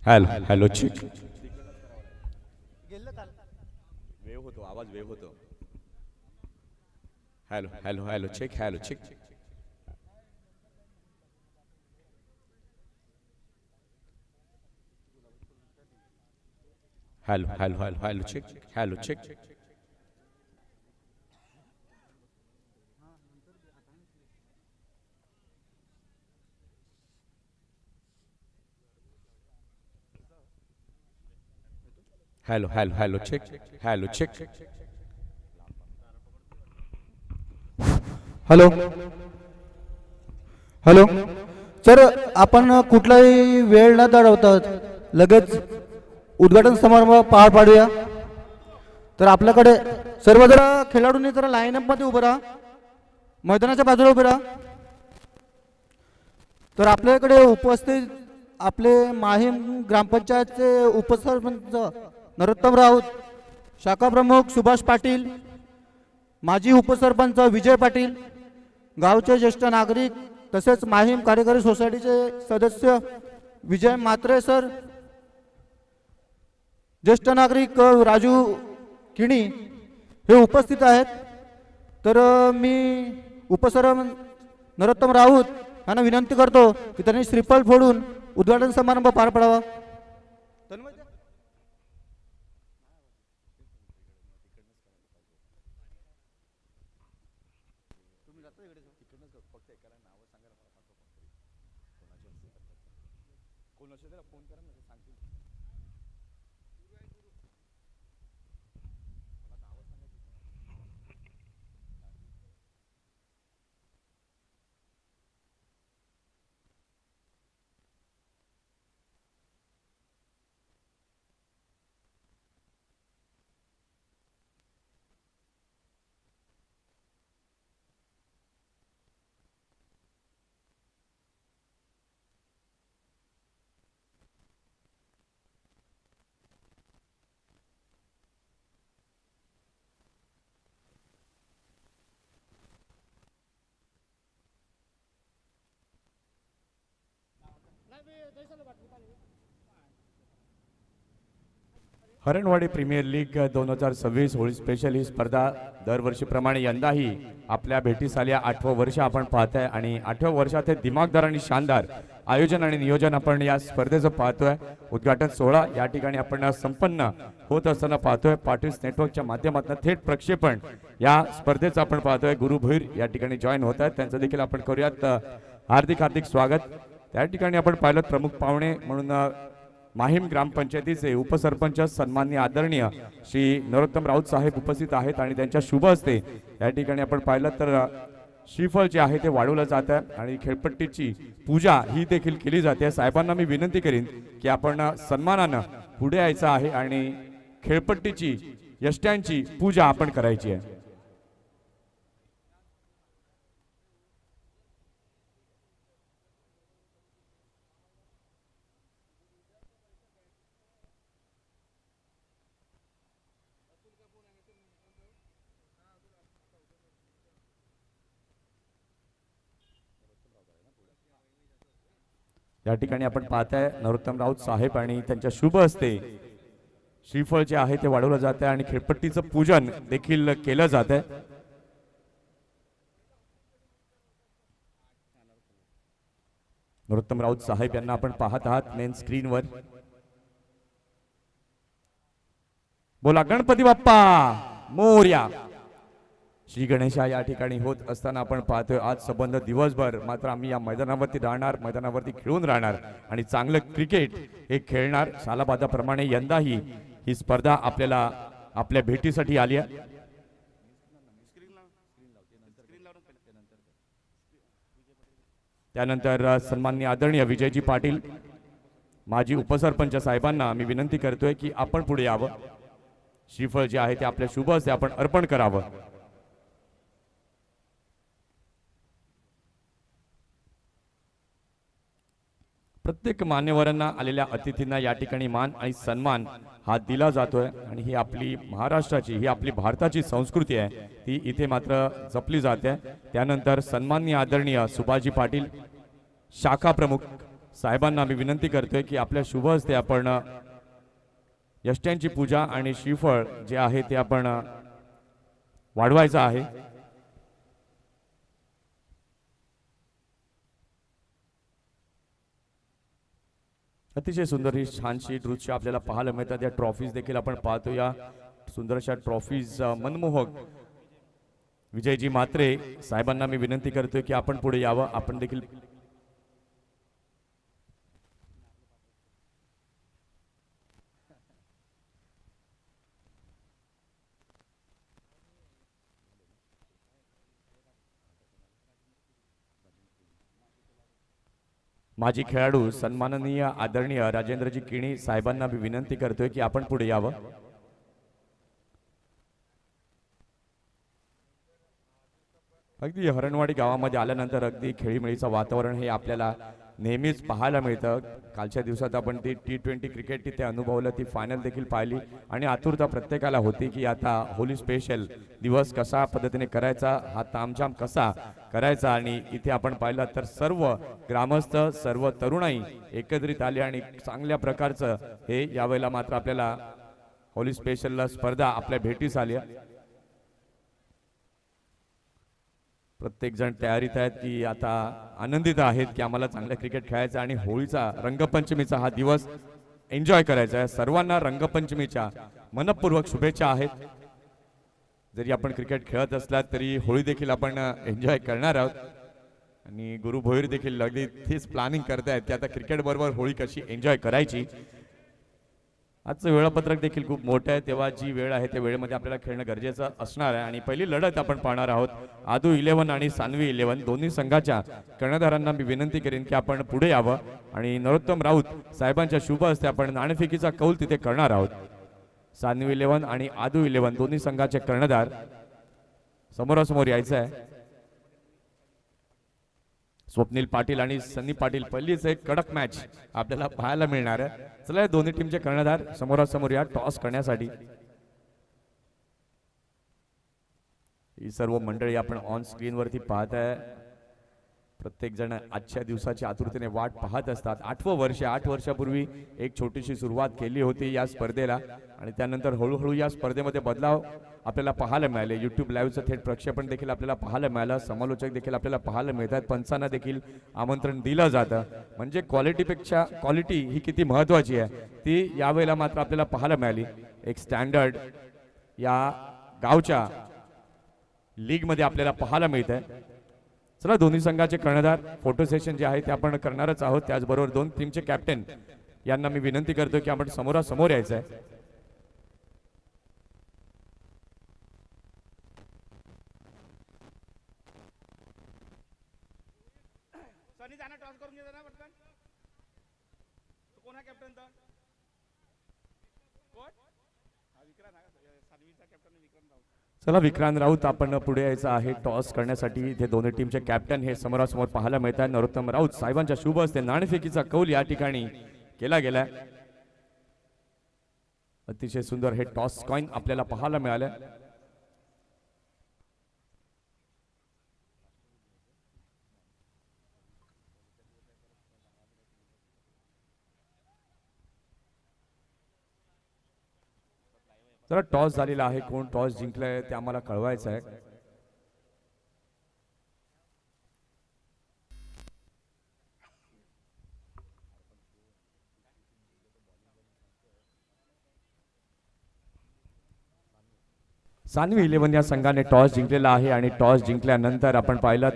Hello hello check wave होतो आवाज वेव होतो hello hello hello check hello check hello hello hello hello check hello check hello hello hello check hello check hello hello sir, आपण कुठलाही वेळ न दडवता लगेच उद्घाटन समारंभ पार पाडूया. तर आपल्याकडे सर्व जरा खेळाडूंनी जरा लाईनअप मध्ये उभं राहा, मैदानाच्या बाजूला उभे राहा. तर आपल्याकडे उपस्थित आपले माहीम ग्रामपंचायतचे उपसरपंच नरोत्तम राऊत, शाखा प्रमुख सुभाष पाटील, माजी उपसरपंच विजय पाटील, गावचे ज्येष्ठ नागरिक तसेच माहीम कार्यकारी सोसायटीचे सदस्य विजय म्हात्रे सर, ज्येष्ठ नागरिक राजू किणी हे उपस्थित आहेत. तर मी उपसरपंच नरोत्तम राऊत यांना विनंती करतो की त्यांनी श्रीफळ फोडून उद्घाटन समारंभ पार पाडावा. Haranwadi premier league 2026 Holi special ही स्पर्धा दरवर्षीप्रमाणे यंदाही आपल्या भेटीस आल्या 8वं वर्ष आपण पाहताय आणि 8व्या वर्षात हे दिमागदार आणि शानदार आयोजन आणि नियोजन आपण या स्पर्धेचं पाहतोय. उद्घाटन सोहळा या ठिकाणी आपण संपन्न होत असताना पाहतोय. पाटील्स नेटवर्कच्या माध्यमातून थेट प्रक्षेपण या स्पर्धेचं आपण पाहतोय. गुरु भोईर या ठिकाणी जॉईन होत आहेत, त्यांचं देखील आपण करूयात हार्दिक हार्दिक स्वागत. त्या ठिकाणी आपण पाहिलं प्रमुख पाहुणे म्हणून माहीम ग्रामपंचायतीचे उपसरपंच सन्माननीय आदरणीय श्री नरोत्तम राऊत साहेब उपस्थित आहेत आणि त्यांच्या शुभ हस्ते या ठिकाणी आपण पाहिलं तर श्रीफळ जे आहे ते वाढवलं जात आहे आणि खेळपट्टीची पूजा ही देखील केली जाते. साहेबांना मी विनंती करीन की आपण सन्मानानं पुढे यायचं आहे आणि खेळपट्टीची यष्ट्यांची पूजा आपण करायची आहे. या ठिकाणी आपण पाहताय नरोत्तम राऊत साहेब आणि त्यांच्या शुभ हस्ते श्रीफळ जे आहे ते वाढवलं जात आहे आणि खेळपट्टीचं पूजन देखील केलं जात आहे. नरोत्तम राऊत साहेब यांना आपण पाहत आहात मेन स्क्रीनवर. बोला गणपती बाप्पा मोरया. श्री गणेशा या ठिकाणी होत असताना आपण पाहतोय आज संबंध दिवसभर मात्र आम्ही या मैदानावरती राहणार, मैदानावरती खेळून राहणार आणि चांगलं क्रिकेट हे खेळणार. सालाबादाप्रमाणे यंदाही ही स्पर्धा आपल्याला आपल्या भेटीसाठी आली आहे. त्यानंतर सन्माननीय आदरणीय विजयजी पाटील माजी उपसरपंच साहेबांना मी विनंती करतोय की आपण पुढे यावं. श्रीफळ जे आहे ते आपल्या शुभ हस्ते आपण अर्पण करावं. प्रत्येक मान्यवरांना आलेल्या अतिथींना या ठिकाणी मान आणि सन्मान हा दिला जातोय आणि ही आपली महाराष्ट्राची ही आपली भारताची संस्कृती आहे ती इथे मात्र जपली जाते. त्यानंतर सन्माननीय आदरणीय सुभाषजी पाटील शाखा प्रमुख साहेबांना मी विनंती करतोय की आपल्या शुभ हस्ते आपण यष्ट्यांची पूजा आणि श्रीफळ जे आहे ते आपण वाढवायचं आहे. अतिशय सुंदर ही छानशी दृश्य आपल्याला पाहायला मिळतात. या ट्रॉफीज देखील आपण पाहतो. या सुंदरशा ट्रॉफीज मनमोहक विजयजी मात्रे साहेबांना मी विनंती करतोय की आपण पुढे यावं. आपण देखील माजी खेळाडू सन्माननीय आदरणीय राजेंद्रजी किणी साहेबांना मी विनंती करतोय की आपण पुढे यावं. अगदी हरणवाडी गावामध्ये आल्यानंतर अगदी खेळीमेळीचं वातावरण हे आपल्याला नेहमीच पाहायला मिळतं. कालच्या दिवसात आपण ती T20 क्रिकेट तिथे अनुभवलं, ती फायनल देखील पाहिली आणि आतुरता प्रत्येकाला होती की आता होली स्पेशल दिवस कसा पद्धतीने करायचा, हा तामझाम कसा करायचा. आणि इथे आपण पाहिलं तर सर्व ग्रामस्थ, सर्व तरुणाई एकत्रित आली आणि चांगल्या प्रकारचं हे यावेळेला मात्र आपल्याला होली स्पेशल स्पर्धा आपल्या भेटीस आली. प्रत्येक जण तयारीत आहेत की आता आनंदित आहेत की आम्हाला चांगलं क्रिकेट खेळायचं आणि होळीचा रंगपंचमीचा हा दिवस एन्जॉय करायचा आहे. सर्वांना रंगपंचमीच्या मनपूर्वक शुभेच्छा आहेत. जरी आपण क्रिकेट खेळत असलात तरी होळी देखील आपण एन्जॉय करणार आहोत. आणि गुरु भोईर देखील अगदी तेच प्लॅनिंग करतायत की आता क्रिकेट बरोबर होळी कशी एन्जॉय करायची. आजचं वेळापत्रक देखील खूप मोठं आहे, तेव्हा जी वेळ आहे त्या वेळेमध्ये आपल्याला खेळणं गरजेचं असणार आहे. आणि पहिली लढत आपण पाहणार आहोत आदू 11 आणि सान्वी 11. दोन्ही संघाच्या कर्णधारांना मी विनंती करेन की आपण पुढे यावं आणि नरोत्तम राऊत साहेबांच्या शुभ हस्ते आपण नाणेफेकीचा कौल तिथे करणार आहोत. सान्वी 11 आणि आदू 11 दोन्ही संघाचे कर्णधार समोरासमोर यायचं आहे. स्वप्नील पाटील आणि सनी पाटील, पहिलीच एक कडक मॅच आपल्याला पाहायला मिळणार आहे. चला दोन्ही टीमचे कर्णधार समोरासमोर या टॉस करण्यासाठी. ही सर्व मंडळी आपण ऑन स्क्रीन वरती पाहत आहे. प्रत्येक जण आजच्या दिवसाची आतुरतेने वाट पाहत असतात. 8वं वर्ष, 8 वर्षापूर्वी एक छोटीशी सुरुवात केली होती या स्पर्धेला आणि त्यानंतर हळूहळू या स्पर्धेमध्ये बदलाव आपल्याला पाहायला मिळाले. YouTube लाईव्हचं थेट प्रक्षेपण देखील आपल्याला पाहायला मिळालं. समालोचक देखील आपल्याला पाहायला मिळतात. पंचांना देखील आमंत्रण दिलं जातं. म्हणजे क्वालिटीपेक्षा क्वालिटी ही किती महत्वाची आहे ती यावेळेला मात्र आपल्याला पाहायला मिळाली. एक स्टँडर्ड या गावच्या लीग मध्ये आपल्याला पाहायला मिळत आहे. चला दोन्ही संघाचे कर्णधार फोटो सेशन जे आहे ते आपण करणारच आहोत. त्याचबरोबर दोन टीमचे कॅप्टन यांना मी विनंती करतो की आपण समोरासमोर यायचं आहे. चला विक्रांत राऊत आपण पुढे यायचं आहे टॉस करण्यासाठी. इथे दोन्ही टीमचे कॅप्टन हे समोरासमोर पाहायला मिळतात. नरोत्तम राऊत साहेबांच्या शुभ हस्ते नाणेफेकीचा कौल या ठिकाणी केला गेलाय. अतिशय सुंदर हे टॉस कॉइन आपल्याला पाहायला मिळालं. तर टॉस झालेला आहे. कोण टॉस जिंकलाय ते आम्हाला कळवायचं आहे. सान्वी 11 या संघाने टॉस जिंकलेला आहे आणि टॉस जिंकल्यानंतर आपण पाहिलं